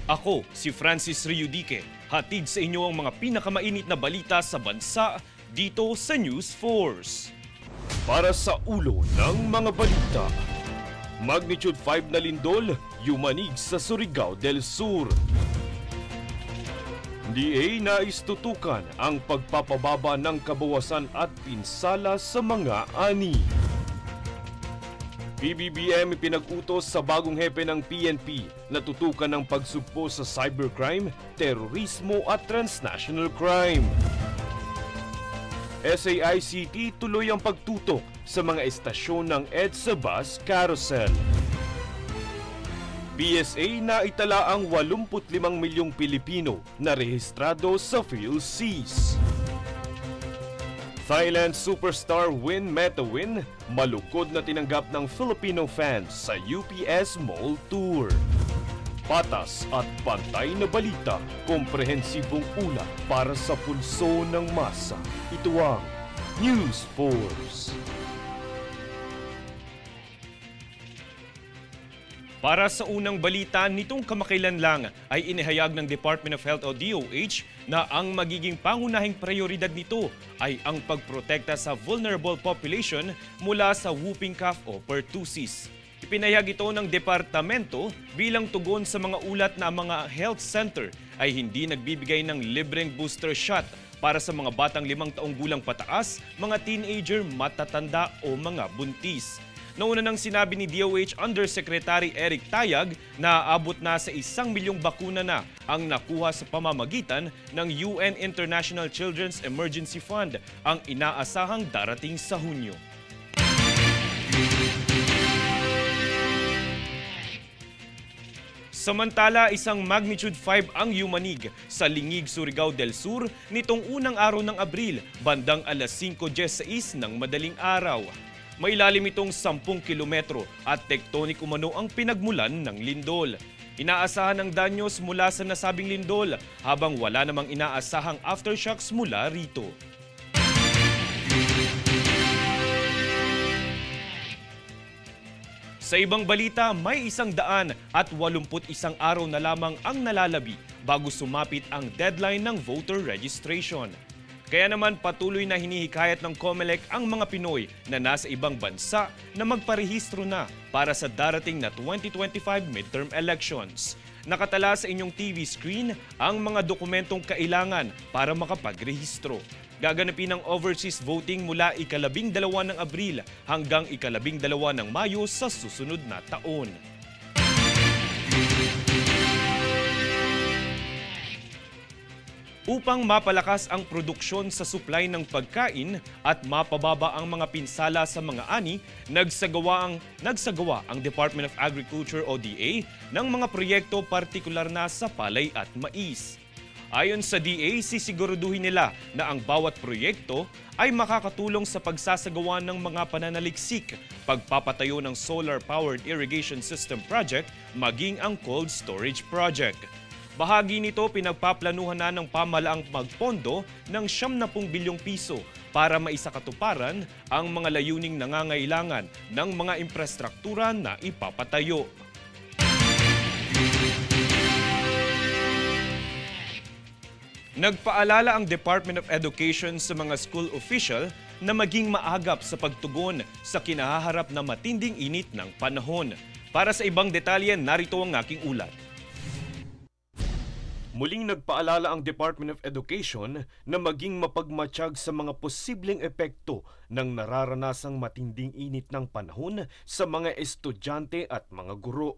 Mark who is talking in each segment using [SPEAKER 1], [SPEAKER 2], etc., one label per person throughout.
[SPEAKER 1] Ako, si Francis Riudique. Hatid sa inyo ang mga pinakamainit na balita sa bansa dito sa News Force. Para sa ulo ng mga balita, Magnitude 5 na lindol, yumanig sa Surigao del Sur. DA nais tutukan ang pagpapababa ng kabawasan at pinsala sa mga ani. PBBM pinag-utos sa bagong hepe ng PNP na tutukan ng pagsugpo sa cybercrime, terorismo at transnational crime. SAICT tuloy ang pagtutok sa mga estasyon ng EDSA Bus Carousel. PSA na itala ang 85 milyong Pilipino na rehistrado sa PhilSeas. Thailand superstar Win Metawin malukod na tinanggap ng Filipino fans sa UPS Mall Tour. Patas at pantay na balita, komprehensibong ulat para sa pulso ng masa. Ito ang News Force. Para sa unang balita, nitong kamakailan lang ay inihayag ng Department of Health o DOH na ang magiging pangunahing prioridad nito ay ang pagprotekta sa vulnerable population mula sa whooping cough o pertussis. Ipinahayag ito ng departamento bilang tugon sa mga ulat na mga health center ay hindi nagbibigay ng libreng booster shot para sa mga batang 5 taong gulang pataas, mga teenager, matatanda o mga buntis. Nauna nang sinabi ni DOH Undersecretary Eric Tayag na aabot na sa 1 milyong bakuna na ang nakuha sa pamamagitan ng UN International Children's Emergency Fund ang inaasahang darating sa Hunyo. Samantala, isang magnitude 5 ang yumanig sa Lingig, Surigao del Sur nitong unang araw ng Abril, bandang alas 5:16 ng madaling araw. May lalim itong 10 kilometro at tectonic umano ang pinagmulan ng lindol. Inaasahan ang danyos mula sa nasabing lindol habang wala namang inaasahang aftershocks mula rito. Sa ibang balita, may 181 araw na lamang ang nalalabi bago sumapit ang deadline ng voter registration. Kaya naman patuloy na hinihikayat ng COMELEC ang mga Pinoy na nasa ibang bansa na magparehistro na para sa darating na 2025 midterm elections. Nakatala sa inyong TV screen ang mga dokumentong kailangan para makapagrehistro. Gaganapin ang overseas voting mula ika-12 ng Abril hanggang ika-12 ng Mayo sa susunod na taon. Upang mapalakas ang produksyon sa supply ng pagkain at mapababa ang mga pinsala sa mga ani, nagsagawa ang Department of Agriculture o DA ng mga proyekto partikular na sa palay at mais. Ayon sa DA, sisiguraduhin nila na ang bawat proyekto ay makakatulong sa pagsasagawa ng mga pananaliksik, pagpapatayo ng solar-powered irrigation system project, maging ang cold storage project. Bahagi nito, pinagpaplanuhan na ng pamahalaang magpondo ng 70 bilyong piso para maisakatuparan ang mga layuning nangangailangan ng mga infrastruktura na ipapatayo. Nagpaalala ang Department of Education sa mga school official na maging maagap sa pagtugon sa kinahaharap na matinding init ng panahon. Para sa ibang detalye, narito ang aking ulat. Muling nagpaalala ang Department of Education na maging mapagmatsyag sa mga posibleng epekto ng nararanasang matinding init ng panahon sa mga estudyante at mga guro.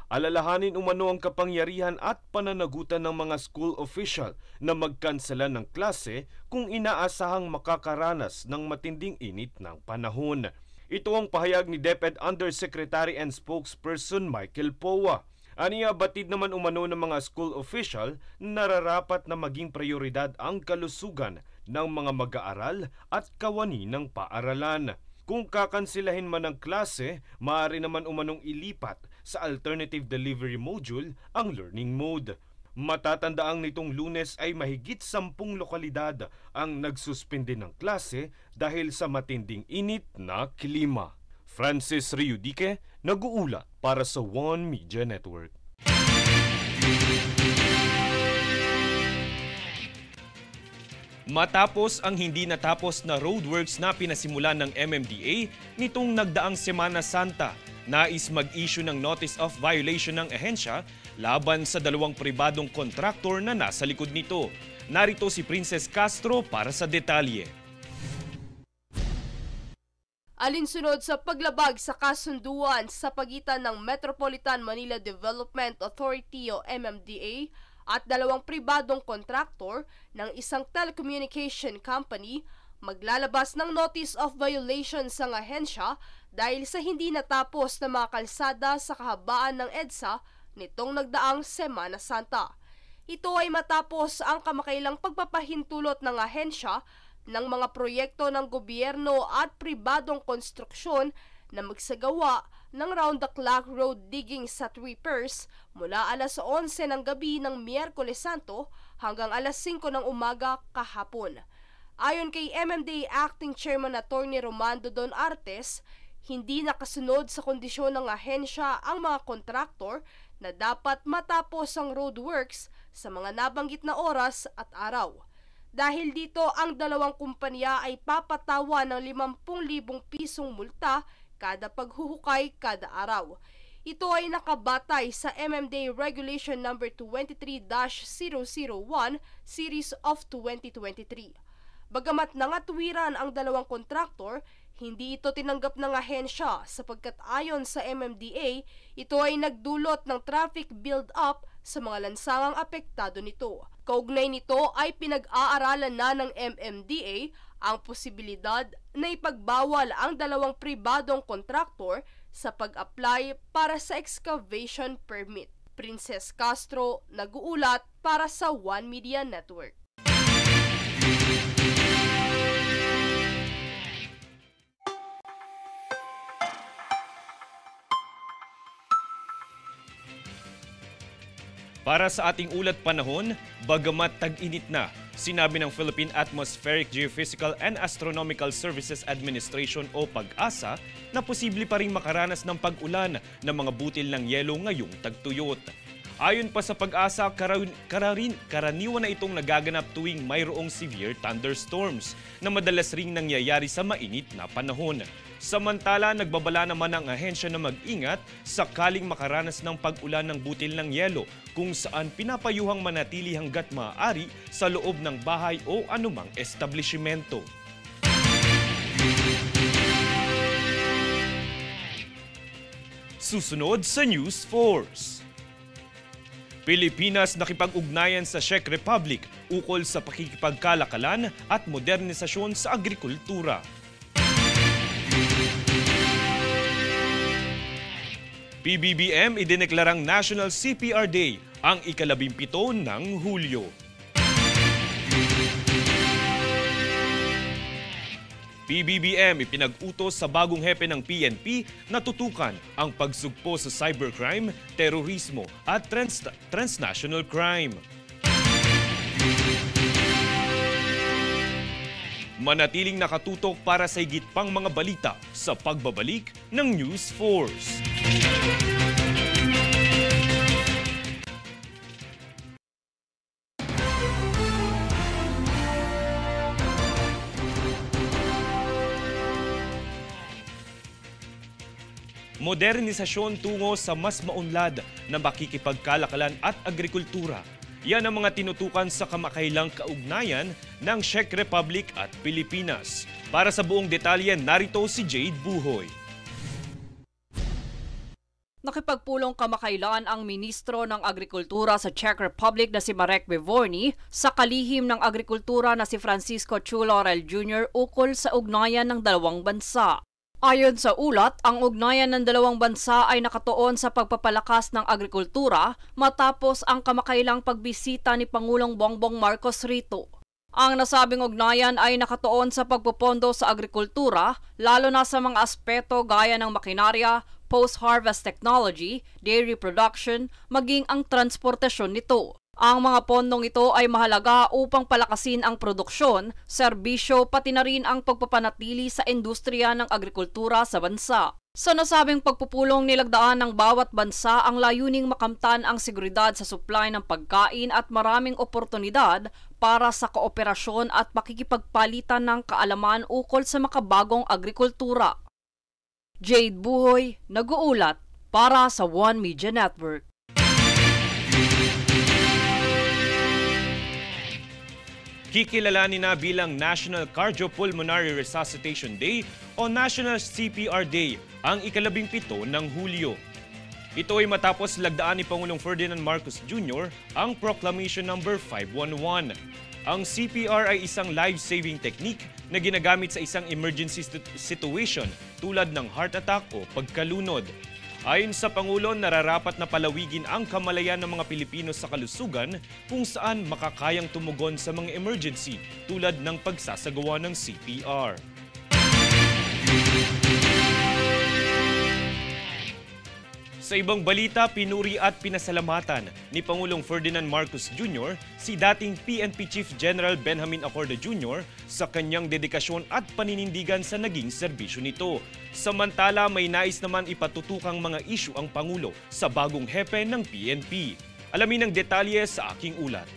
[SPEAKER 1] Alalahanin umano ang kapangyarihan at pananagutan ng mga school official na magkansela ng klase kung inaasahang makakaranas ng matinding init ng panahon. Ito ang pahayag ni DepEd Undersecretary and Spokesperson Michael Powa. Aniya, batid naman umano ng mga school official na nararapat na maging prioridad ang kalusugan ng mga mag-aaral at kawani ng paaralan. Kung kakansilahin man ang klase, maaari naman umanong ilipat sa alternative delivery module ang learning mode. Matatandaang nitong Lunes ay mahigit 10 lokalidad ang nagsuspende ng klase dahil sa matinding init na klima. Francis Riudique, nag-uulat para sa One Media Network. Matapos ang hindi natapos na roadworks na pinasimulan ng MMDA nitong nagdaang Semana Santa, nais mag-issue ng notice of violation ng ahensya laban sa dalawang pribadong kontraktor na nasa likod nito. Narito si Princess Castro para sa detalye.
[SPEAKER 2] Alinsunod sa paglabag sa kasunduan sa pagitan ng Metropolitan Manila Development Authority o MMDA at dalawang pribadong kontraktor ng isang telecommunication company, maglalabas ng notice of violation sa ahensya dahil sa hindi natapos na mga kalsada sa kahabaan ng EDSA nitong nagdaang Semana Santa. Ito ay matapos ang kamakailang pagpapahintulot ng ahensya ng mga proyekto ng gobyerno at pribadong konstruksyon na magsagawa ng round-the-clock road digging sa Tweepers mula alas 11 ng gabi ng Miyerkules Santo hanggang alas 5 ng umaga kahapon. Ayon kay MMDA Acting Chairman Attorney Romando Don Artes, hindi nakasunod sa kondisyon ng ahensya ang mga kontraktor na dapat matapos ang roadworks sa mga nabanggit na oras at araw. Dahil dito, ang dalawang kumpanya ay papatawa ng 50,000 pisong multa kada paghuhukay kada araw. Ito ay nakabatay sa MMDA Regulation No. 23-001 Series of 2023. Bagamat nangatwiran ang dalawang kontraktor, hindi ito tinanggap ng ahensya sapagkat ayon sa MMDA, ito ay nagdulot ng traffic build-up sa mga lansangang apektado nito. Kaugnay nito ay pinag-aaralan na ng MMDA ang posibilidad na ipagbawal ang dalawang pribadong kontraktor sa pag-apply para sa excavation permit. Princess Castro, nag-uulat para sa One Media Network.
[SPEAKER 1] Para sa ating ulat panahon, bagamat tag-init na, sinabi ng Philippine Atmospheric Geophysical and Astronomical Services Administration o PAGASA na posible pa ring makaranas ng pag-ulan ng mga butil ng yelo ngayong tagtuyot. Ayon pa sa PAGASA, karaniwan na itong nagaganap tuwing mayroong severe thunderstorms na madalas ring nangyayari sa mainit na panahon. Samantala, nagbabala naman ang ahensya na mag-ingat sakaling makaranas ng pag-ulan ng butil ng yelo kung saan pinapayuhang manatili hanggat maaari sa loob ng bahay o anumang establishmento. Susunod sa News Force. Pilipinas nakipag-ugnayan sa Czech Republic ukol sa pakikipagkalakalan at modernisasyon sa agrikultura. PBBM idineklarang National CPR Day ang ika-17 ng Hulyo. PBBM ipinag-utos sa bagong hepe ng PNP na tutukan ang pagsugpo sa cybercrime, terorismo at transnational crime. Manatiling nakatutok para sa higit pang mga balita sa pagbabalik ng News Force. Modernisasyon tungo sa mas maunlad na makikipagkalakalan at agrikultura. Yan ang mga tinutukan sa kamakailang kaugnayan ng Czech Republic at Pilipinas. Para sa buong detalye, narito si Jade Buhoy.
[SPEAKER 3] Nakipagpulong kamakailan ang Ministro ng Agrikultura sa Czech Republic na si Marek Vyborny sa kalihim ng agrikultura na si Francisco Chu Laurel Jr. ukol sa ugnayan ng dalawang bansa. Ayon sa ulat, ang ugnayan ng dalawang bansa ay nakatuon sa pagpapalakas ng agrikultura matapos ang kamakailang pagbisita ni Pangulong Bongbong Marcos rito. Ang nasabing ugnayan ay nakatuon sa pagpopondo sa agrikultura, lalo na sa mga aspeto gaya ng makinarya, post-harvest technology, dairy production, maging ang transportasyon nito. Ang mga pondong ito ay mahalaga upang palakasin ang produksyon, serbisyo pati na rin ang pagpapanatili sa industriya ng agrikultura sa bansa. Sa nasabing pagpupulong, nilagdaan ng bawat bansa ang layuning makamtan ang seguridad sa supply ng pagkain at maraming oportunidad para sa kooperasyon at pakikipagpalitan ng kaalaman ukol sa makabagong agrikultura. Jade Buhoy, nag-uulat para sa One Media Network.
[SPEAKER 1] Kikilalanin na bilang National Cardiopulmonary Resuscitation Day o National CPR Day ang ika-17 ng Hulyo. Ito ay matapos lagdaan ni Pangulong Ferdinand Marcos Jr. ang Proclamation No. 511. Ang CPR ay isang life-saving technique na ginagamit sa isang emergency situation tulad ng heart attack o pagkalunod. Ayon sa Pangulo, nararapat na palawigin ang kamalayan ng mga Pilipino sa kalusugan kung saan makakayang tumugon sa mga emergency tulad ng pagsasagawa ng CPR. Sa ibang balita, pinuri at pinasalamatan ni Pangulong Ferdinand Marcos Jr. si dating PNP Chief General Benjamin Acorda Jr. sa kanyang dedikasyon at paninindigan sa naging serbisyo nito. Samantala, may nais naman ipatutukang mga isyu ang Pangulo sa bagong hepe ng PNP. Alamin ang detalye sa aking ulat.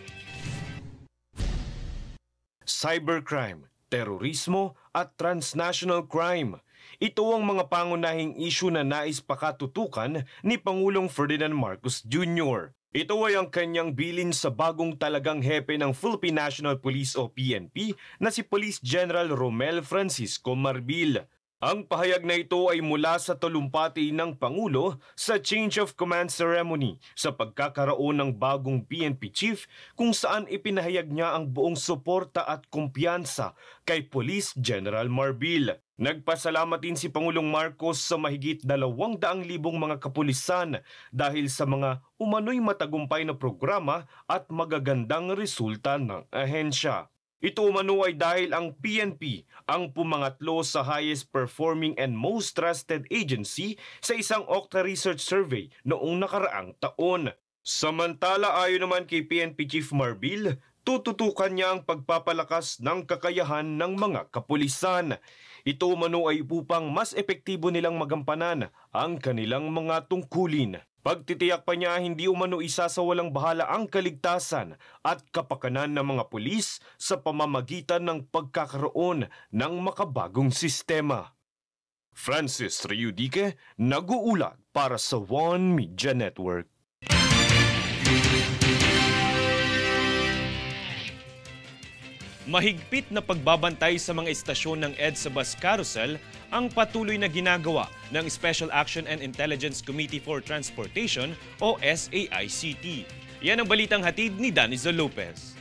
[SPEAKER 1] Cybercrime, terorismo at transnational crime. Ito ang mga pangunahing isyu na nais pakatutukan ni Pangulong Ferdinand Marcos Jr. Ito ay ang kanyang bilin sa bagong talagang hepe ng Philippine National Police o PNP na si Police General Romel Francisco Marbil. Ang pahayag na ito ay mula sa talumpati ng Pangulo sa Change of Command Ceremony sa pagkakaroon ng bagong PNP Chief kung saan ipinahayag niya ang buong suporta at kumpiyansa kay Police General Marbil. Nagpasalamat din si Pangulong Marcos sa mahigit 200,000 mga kapulisan dahil sa mga umano'y matagumpay na programa at magagandang resulta ng ahensya. Ito umano ay dahil ang PNP ang pumangatlo sa highest performing and most trusted agency sa isang Okta Research Survey noong nakaraang taon. Samantala, ayon naman kay PNP Chief Marbil, tututukan niya ang pagpapalakas ng kakayahan ng mga kapulisan. Ito umano ay upang mas epektibo nilang magampanan ang kanilang mga tungkulin. Pagtitiyak pa niya hindi umano isasawalang bahala ang kaligtasan at kapakanan ng mga pulis sa pamamagitan ng pagkakaroon ng makabagong sistema. Francis Riudique, nag-uulat para sa One Media Network. Mahigpit na pagbabantay sa mga istasyon ng EDSA Bus Carousel ang patuloy na ginagawa ng Special Action and Intelligence Committee for Transportation o SAICT. Yan ang balitang hatid ni Danizo Lopez.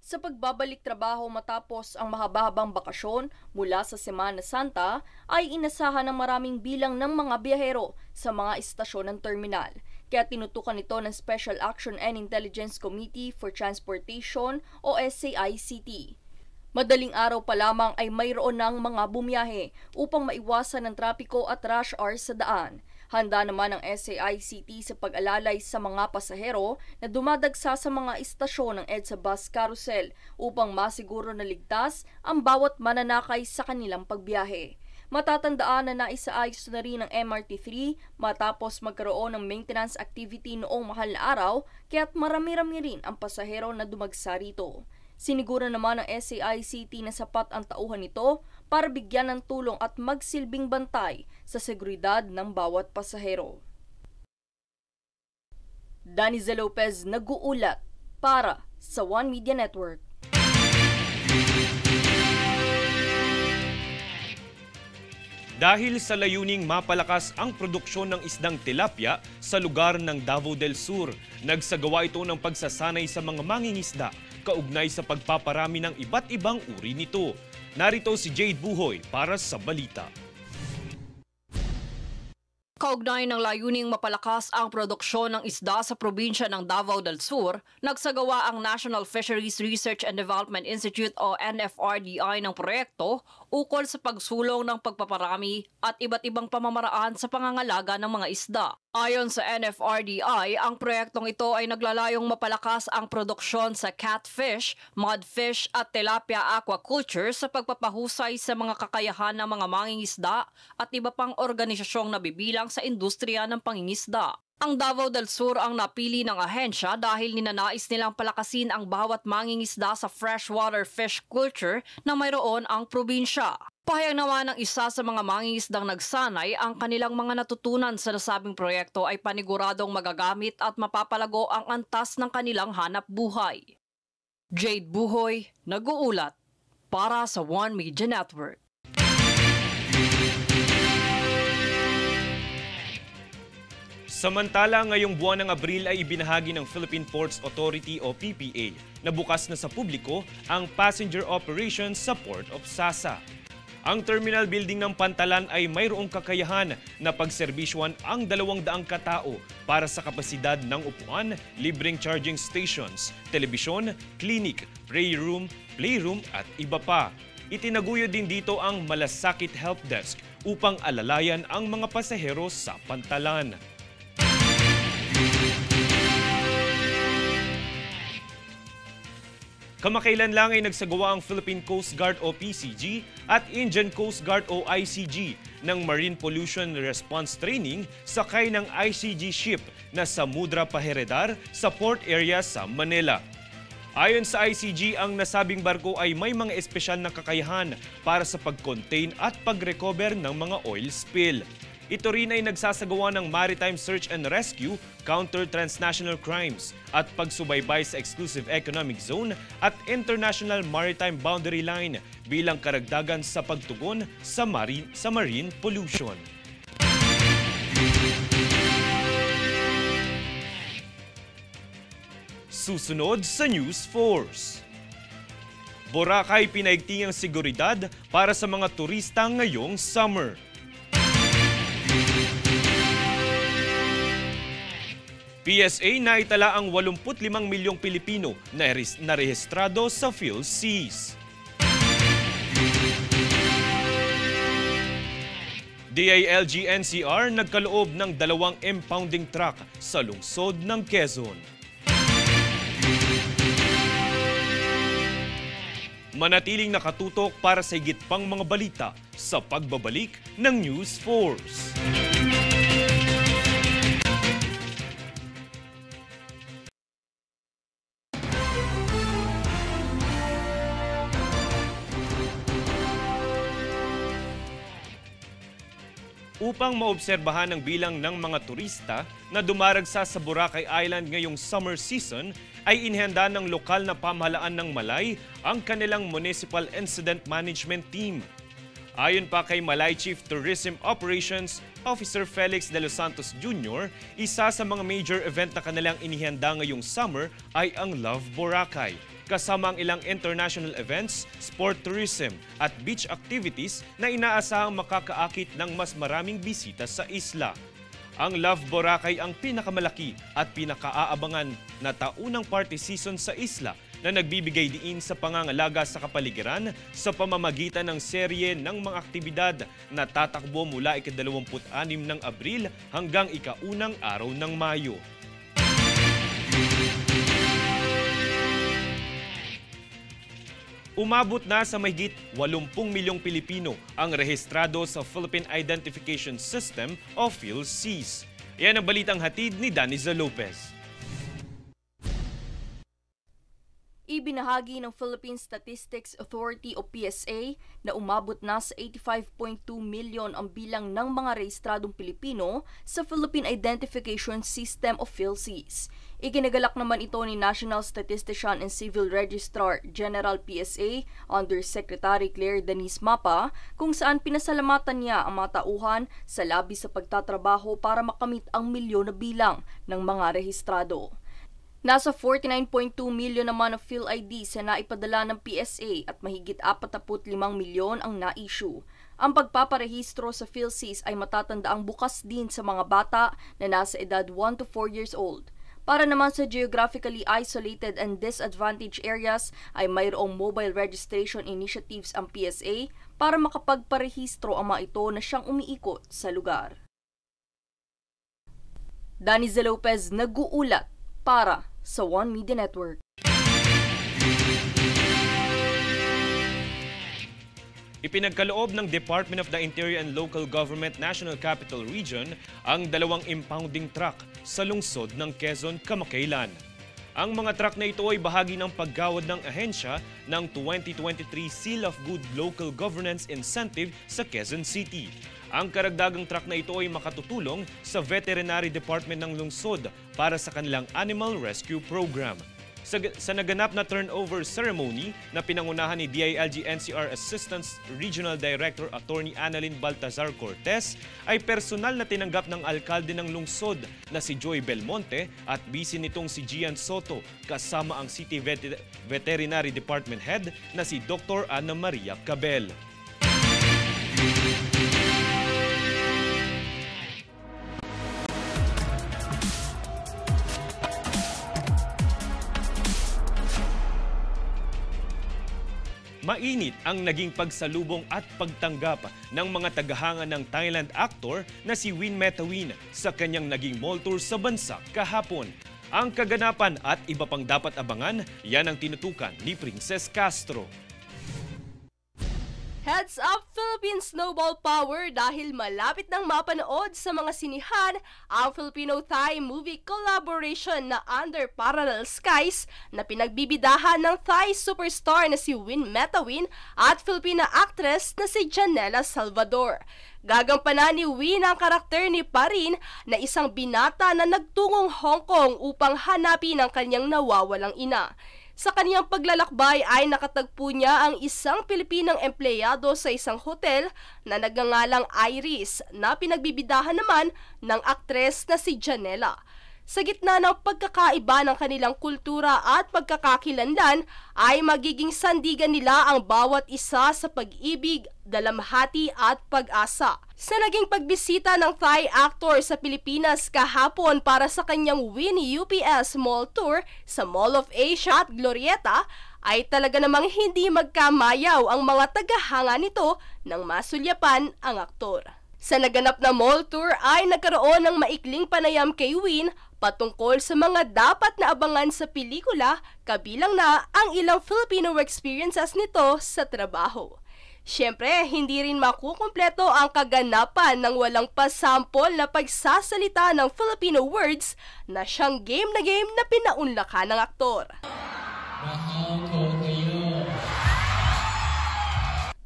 [SPEAKER 2] Sa pagbabalik trabaho matapos ang mahaba-habang bakasyon mula sa Semana Santa, ay inasahan ng maraming bilang ng mga biyahero sa mga istasyon ng terminal. Kaya tinutukan ito ng Special Action and Intelligence Committee for Transportation o SAICT. Madaling araw pa lamang ay mayroon ng mga bumiyahe upang maiwasan ng trapiko at rush hour sa daan. Handa naman ang SAICT sa pag-alalay sa mga pasahero na dumadagsa sa mga istasyon ng EDSA Bus Carousel upang masiguro na ligtas ang bawat mananakay sa kanilang pagbiyahe. Matatandaan na naisaayos na rin ang MRT3 matapos magkaroon ng maintenance activity noong mahal na araw kaya't marami-rami rin ang pasahero na dumagsa rito. Siniguro naman ng SAICT na sapat ang tauhan nito para bigyan ng tulong at magsilbing bantay sa seguridad ng bawat pasahero. Danizo Lopez, nag-uulat para sa One Media Network.
[SPEAKER 1] Dahil sa layuning mapalakas ang produksyon ng isdang tilapia sa lugar ng Davao del Sur, nagsagawa ito ng pagsasanay sa mga mangingisda kaugnay sa pagpaparami ng iba't ibang uri nito. Narito si Jade Buhoy para sa balita.
[SPEAKER 3] Kaugnay ng layuning mapalakas ang produksyon ng isda sa probinsya ng Davao del Sur, nagsagawa ang National Fisheries Research and Development Institute o NFRDI ng proyekto ukol sa pagsulong ng pagpaparami at iba't ibang pamamaraan sa pangangalaga ng mga isda. Ayon sa NFRDI, ang proyektong ito ay naglalayong mapalakas ang produksyon sa catfish, mudfish at tilapia aquaculture sa pagpapahusay sa mga kakayahan ng mga mangingisda at iba pang organisasyong nabibilang sa industriya ng pangingisda. Ang Davao del Sur ang napili ng ahensya dahil ninanais nilang palakasin ang bawat mangingisda sa freshwater fish culture na mayroon ang probinsya. Pahayag naman ng isa sa mga mangingisdang nagsanay, ang kanilang mga natutunan sa nasabing proyekto ay paniguradong magagamit at mapapalago ang antas ng kanilang hanap buhay. Jade Buhoy, nag-uulat para sa One Media Network.
[SPEAKER 1] Samantala, ngayong buwan ng Abril ay ibinahagi ng Philippine Ports Authority o PPA na bukas na sa publiko ang passenger operations sa Port of Sasa. Ang terminal building ng Pantalan ay mayroong kakayahan na pagserbisyuhan ang 200 katao para sa kapasidad ng upuan, libreng charging stations, telebisyon, clinic, playroom at iba pa. Itinaguyo din dito ang Malasakit Help Desk upang alalayan ang mga pasahero sa Pantalan. Kamakailan lang ay nagsagawa ang Philippine Coast Guard o PCG at Indian Coast Guard o ICG ng Marine Pollution Response Training sakay ng ICG ship na Samudra Paheredar sa port area sa Manila. Ayon sa ICG, ang nasabing barko ay may mga espesyal na kakayahan para sa pag-contain at pag-recover ng mga oil spill. Ito rin ay nagsasagawa ng maritime search and rescue, counter transnational crimes at pagsubaybay sa exclusive economic zone at international maritime boundary line bilang karagdagan sa pagtugon sa marine pollution. Susunod sa News Force. Boracay pinaigting ang seguridad para sa mga turista ngayong summer. PSA na itala ang 85 milyong Pilipino na narehistrado sa PhilSeas. DILG-NCR nagkaloob ng 2 impounding truck sa lungsod ng Quezon. Manatiling nakatutok para sa higit pang mga balita sa pagbabalik ng News Force. Upang maobserbahan ang bilang ng mga turista na dumaragsa sa Boracay Island ngayong summer season, ay inihanda ng lokal na pamahalaan ng Malay ang kanilang Municipal Incident Management Team. Ayon pa kay Malay Chief Tourism Operations Officer Felix de los Santos Jr., isa sa mga major event na kanilang inihanda ngayong summer ay ang Love Boracay, kasama ang ilang international events, sport tourism at beach activities na inaasahang makakaakit ng mas maraming bisita sa isla. Ang Love Boracay ang pinakamalaki at pinakaaabangan na taunang party season sa isla na nagbibigay diin sa pangangalaga sa kapaligiran sa pamamagitan ng serye ng mga aktibidad na tatakbo mula ika-26 ng Abril hanggang ika-1 araw ng Mayo. Umabot na sa mahigit 80 milyong Pilipino ang rehistrado sa Philippine Identification System o PhilSeas. Yan ang balitang hatid ni Daniza Lopez.
[SPEAKER 2] Ibinahagi ng Philippine Statistics Authority o PSA na umabot na sa 85.2 milyon ang bilang ng mga rehistradong Pilipino sa Philippine Identification System o PhilSeas. Ikinagalak naman ito ni National Statistician and Civil Registrar General PSA Undersecretary Claire Denise Mapa kung saan pinasalamatan niya ang mga tauhan sa labis sa pagtatrabaho para makamit ang milyon na bilang ng mga rehistrado. Nasa 49.2 milyon naman ang PhilID sa naipadala ng PSA at mahigit 45 milyon ang na-issue.
[SPEAKER 4] Ang pagpaparehistro sa PhilSys ay matatandaang bukas din sa mga bata na nasa edad 1 to 4 years old. Para naman sa geographically isolated and disadvantaged areas ay mayroong mobile registration initiatives ang PSA para makapagparehistro ang mga ito na siyang umiikot sa lugar. Daniza Lopez nag-uulat para sa One Media Network.
[SPEAKER 1] Ipinagkaloob ng Department of the Interior and Local Government National Capital Region ang 2 impounding truck sa lungsod ng Quezon kamakailan. Ang mga truck na ito ay bahagi ng paggawad ng ahensya ng 2023 Seal of Good Local Governance Incentive sa Quezon City. Ang karagdagang truck na ito ay makatutulong sa Veterinary Department ng lungsod para sa kanilang Animal Rescue Program. Sa naganap na turnover ceremony na pinangunahan ni DILG-NCR Assistant Regional Director Attorney Annalyn Baltazar Cortez, ay personal na tinanggap ng alkalde ng lungsod na si Joy Belmonte at bisi nitong si Gian Soto kasama ang City Veterinary Department Head na si Dr. Ana Maria Cabel. Mainit ang naging pagsalubong at pagtanggap ng mga tagahanga ng Thailand actor na si Win Metawin sa kanyang naging mall tour sa bansa kahapon. Ang kaganapan at iba pang dapat abangan, yan ang tinutukan ni Princess Castro.
[SPEAKER 2] Heads up Philippine Snowball Power dahil malapit nang mapanood sa mga sinihan ang Filipino-Thai movie collaboration na Under Parallel Skies na pinagbibidahan ng Thai superstar na si Win Metawin at Filipina actress na si Janela Salvador. Gagampanan ni Win ang karakter ni Parin na isang binata na nagtungong Hong Kong upang hanapin ang kanyang nawawalang ina. Sa kaniyang paglalakbay ay nakatagpo niya ang isang Pilipinang empleyado sa isang hotel na nagngangalang Iris na pinagbibidahan naman ng aktres na si Janela. Sa gitna ng pagkakaiba ng kanilang kultura at pagkakakilanlan ay magiging sandigan nila ang bawat isa sa pag-ibig, dalamhati at pag-asa. Sa naging pagbisita ng Thai actor sa Pilipinas kahapon para sa kanyang Win UPS Mall Tour sa Mall of Asia at Glorieta, ay talaga namang hindi magkamayaw ang mga tagahanga nito nang masulyapan ang aktor. Sa naganap na mall tour ay nagkaroon ng maikling panayam kay Win patungkol sa mga dapat na abangan sa pelikula, kabilang na ang ilang Filipino experiences nito sa trabaho. Siyempre, hindi rin makukumpleto ang kaganapan ng walang pasampol na pagsasalita ng Filipino words na siyang game na pinaunlakan ng aktor.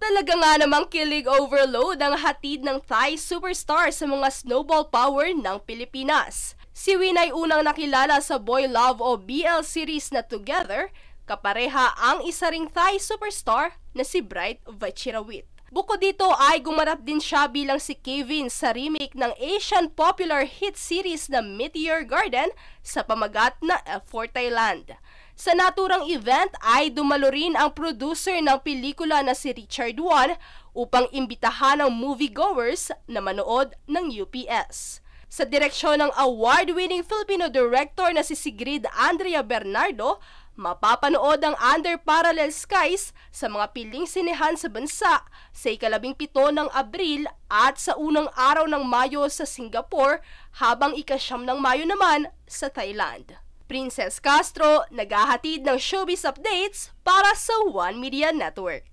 [SPEAKER 2] Talaga nga namang kilig overload ang hatid ng Thai superstar sa mga snowball power ng Pilipinas. Si Win ay unang nakilala sa Boy Love o BL series na Together, kapareha ang isa ring Thai superstar na si Bright Vachirawit. Bukod dito ay gumarap din siya bilang si Kevin sa remake ng Asian popular hit series na Meteor Garden sa pamagat na F4 Thailand. Sa naturang event ay dumalo rin ang producer ng pelikula na si Richard Wan upang imbitahan ang moviegoers na manood ng UPS. Sa direksyon ng award-winning Filipino director na si Sigrid Andrea Bernardo, mapapanood ang Under Parallel Skies sa mga piling sinehan sa bansa sa 17 ng Abril at sa unang araw ng Mayo sa Singapore habang 9 ng Mayo naman sa Thailand. Princess Castro, naghahatid ng showbiz updates para sa One Media Network.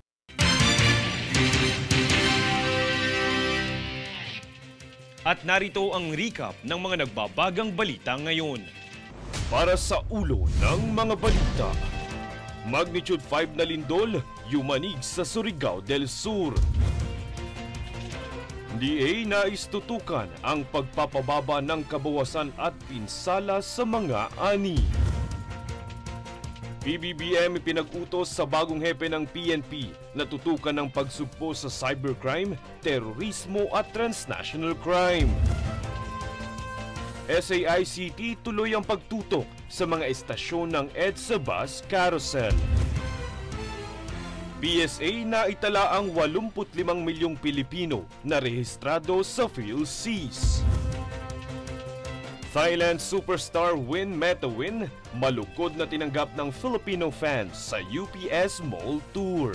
[SPEAKER 1] At narito ang recap ng mga nagbabagang balita ngayon. Para sa ulo ng mga balita, magnitude 5 na lindol, yumanig sa Surigao del Sur. DA nais tutukan ang pagpapababa ng kabawasan at pinsala sa mga ani. PBBM pinag-utos sa bagong hepe ng PNP na tutukan ng pagsugpo sa cybercrime, terorismo at transnational crime. SAICT tuloy ang pagtutok sa mga estasyon ng EDSA Bus Carousel. PSA na itala ang 85 milyong Pilipino na rehistrado sa PhilSeas. Thailand superstar Win Metawin malukod na tinanggap ng Filipino fans sa UPS Mall Tour.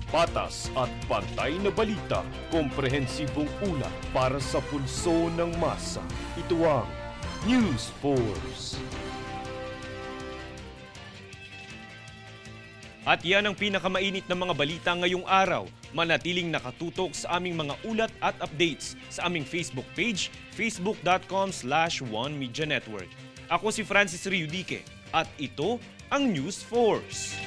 [SPEAKER 1] Patas at pantay na balita, komprehensibong ulat para sa pulso ng masa. Ito ang News Force. At yan ang pinakamainit na mga balita ngayong araw. Manatiling nakatutok sa aming mga ulat at updates sa aming Facebook page, facebook.com/OneMediaNetwork. Ako si Francis Riudique at ito ang News Force.